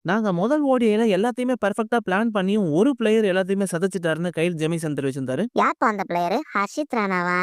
நாங்க முதல் ஓடிஐல எல்லாத்தையுமே பெர்ஃபெக்ட்டா பிளான் பண்ணியும் ஒரு பிளேயர் எல்லாத்தையுமே சதச்சிட்டாருன்னு கைல் ஜெமிசன் தெரிவிச்சிருந்தாரு. யார்ப்பா அந்த பிளேயரு? ஹர்ஷித் ராணாவா?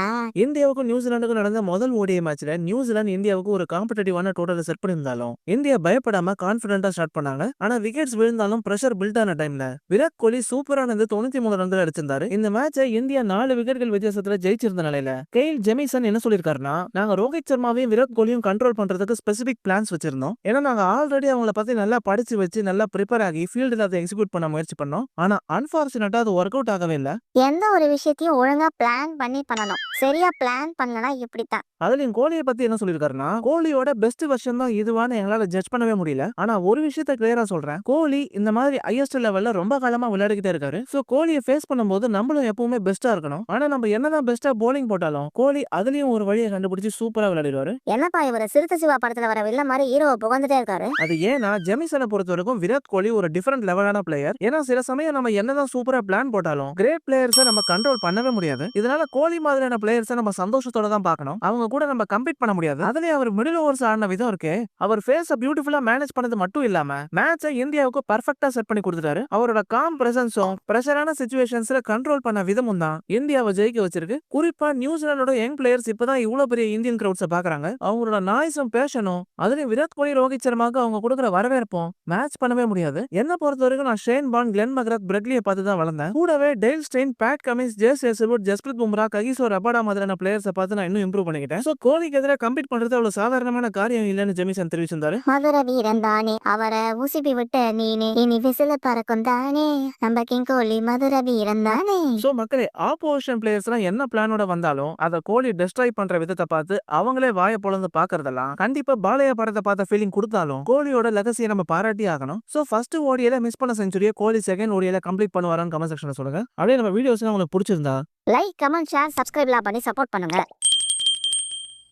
இந்தியாவுக்கும் நியூசிலாந்துக்கும் நடந்த முதல் ஓடிஐ மேட்ச்ல நியூசிலாந்து இந்தியாவுக்கு ஒரு காம்படிட்டிவான டோட்டலை செட் பண்ணியிருந்தாலும் இந்தியா பயப்படாம கான்பிடண்டா ஸ்டார்ட் பண்ணாங்க. ஆனா விக்கெட்ஸ் விழுந்தாலும் பிரஷர் பில்ட் ஆன டைம்ல விராட் கோலி சூப்பரானது 93 ரன்கள் அடிச்சிருந்தாரு. இந்த மேட்சை இந்தியா 4 விக்கெட்கள் வித்தியாசத்துல ஜெயிச்சிருந்த நிலையில கெயில் ஜெமிசன் என்ன சொல்லிருக்காருன்னா, நாங்க ரோஹித் சர்மாவையும் விராட் கோலியும் கண்ட்ரோல் பண்றதுக்கு ஸ்பெசிபிக் பிளான்ஸ் வச்சிருந்தோம். ஏன்னா நாங்க ஆல்ரெடி அவங்கள பத்தி நல்லா படிச்சு வச்சு நல்லா ப்ரிப்பேர் ஆகி ஃபீல்டில் அதை எக்ஸிக்யூட் பண்ண முயற்சி பண்ணோம். ஆனா அன்பார்ச்சுனேட்டா அது ஒர்க் அவுட் ஆகவே இல்லை. எந்த ஒரு விஷயத்தையும் ஒழுங்கா பிளான் பண்ணணும். சரியா பிளான் பண்ணலனா இப்படித்தான். அதுலயும் கோலியை பத்தி என்ன சொல்லிருக்காருன்னா, கோலியோட பெஸ்ட் வெர்ஷன் தான் இதுவான்னு எங்களால ஜட்ஜ் பண்ணவே முடியல. ஆனா ஒரு விஷயத்த கிளியரா சொல்றேன், கோலி இந்த மாதிரி ஹையஸ்ட் லெவல்ல ரொம்ப காலமா விளையாடிக்கிட்டே இருக்காரு. சோ கோலியை ஃபேஸ் பண்ணும்போது நம்மளும் எப்பவுமே பெஸ்டா இருக்கணும். ஆனா நம்ம என்னதான் பெஸ்டா போலிங் போட்டாலும் கோலி அதுலயும் ஒரு வழியை கண்டுபிடிச்சு சூப்பரா விளையாடிடுவாரு. என்னப்பா இவரு சிறுத்தை சிவா படத்துல வர வில்ல மாதிரி ஹீரோவை புகழ்ந்துட்டே இருக்காரு? அது ஏன்னா ஜெமிசனை பொறுத்த வரைக்கும் விராட் கோலி ஒரு டிஃபரெண்ட் லெவலான பிளேயர். ஏன்னா சில சமயம் நம்ம என்னதான் சூப்பரா பிளான் போட்டாலும் கிரேட் பிளேயர்ஸை நம்ம கண்ட்ரோல் பண்ணவே முடியாது. இதனால கோலி மாதிரியான பிளேயர்ஸை நம்ம சந்தோஷத்தோட தான் பார்க்கணும். அவங்க கூட நம்ம கம்பீட் பண்ண முடியாது. அதுலயே அவர் மிடில் ஓவர்ஸ் ஆடின விதம் இருக்கு. அவர் ஃபேஸ பியூட்டிஃபுல்லா மேனேஜ் பண்ணது மட்டும் இல்லாம மேட்சை இந்தியாவுக்கு பர்ஃபெக்ட்டா செட் பண்ணி கொடுத்துட்டாரு. அவரோட காம் பிரசன்ஸும் பிரஷரான சிச்சுவேஷன்ஸ்ல கண்ட்ரோல் பண்ண விதமும் தான் இந்தியாவை ஜெயிக்க வச்சிருக்கு. குறிப்பா நியூசிலாந்தோட யங் பிளேயர்ஸ் இப்பதான் இவ்வளவு பெரிய இந்தியன் கிரௌட்ஸை பாக்குறாங்க. அவங்களோட நாய்ஸும் பேஷனும் அதுலயும் விராட் கோலி ரோஹித் சர்மாக்கு அவங்க கொடுக்குற வரவேற்பும் மேட்ச் பண்ணவே முடியாது. என்ன பொறுத்த வரைக்கும் நான் ஷேன் பான், கிளென் மக்ராத், பிரெட்லியை பார்த்து தான் வளர்ந்தேன். கூடவே Dale Steyn, Pat Cummins, Josh Hazlewood, Jasprit Bumrah, Kagiso Rabada மாதிரியான பிளேயர்ஸை பார்த்து நான் இன்னும் இம்ப்ரூவ் பண்ணிக்கிட்டேன். சோ கோலிக்கு எதிராக கம்பீட் பண்றது அவ்வளவு சாதாரணமான காரியம் இல்லைன்னு ஜெமிசன் தெரிவிச்சிருந்தாரு. மதுர வீரன் தானே அவரை ஊசிப்பி விட்ட நீனே, இனி விசில பறக்கும் தானே நம்ம கிங் கோலி மதுர வீரன் தானே. சோ மக்களே, ஆப்போசிஷன் பிளேயர்ஸ் எல்லாம் என்ன பிளானோட வந்தாலும் அதை கோலி டெஸ்ட்ராய் பண்ற விதத்தை பார்த்து அவங்களே வாயை பொளந்து பாக்குறதெல்லாம் கண்டிப்பா பாலையா படத்தை பார்த்த ஃபீலிங் கொடுத்தாலும் கோலியோட லெகசியை நம்ம பாராட்டி ஆகணும். சோ ஃபர்ஸ்ட் ஓடியில மிஸ் பண்ண செஞ்சுரியை கோலி செகண்ட் ஓடியில கம்ப்ளீட் பண்ணுவாரான்னு கமெண்ட் செக்ஷன்ல சொல்லுங்க. அப்படியே நம்ம வீடியோஸ் உங்களுக்கு பிடிச்சிருந்தா லைக், கமெண்ட், ஷேர், சப்ஸ்கிரைப்லாம் பண்ணி சப்போர்ட் பண்ணுங்க.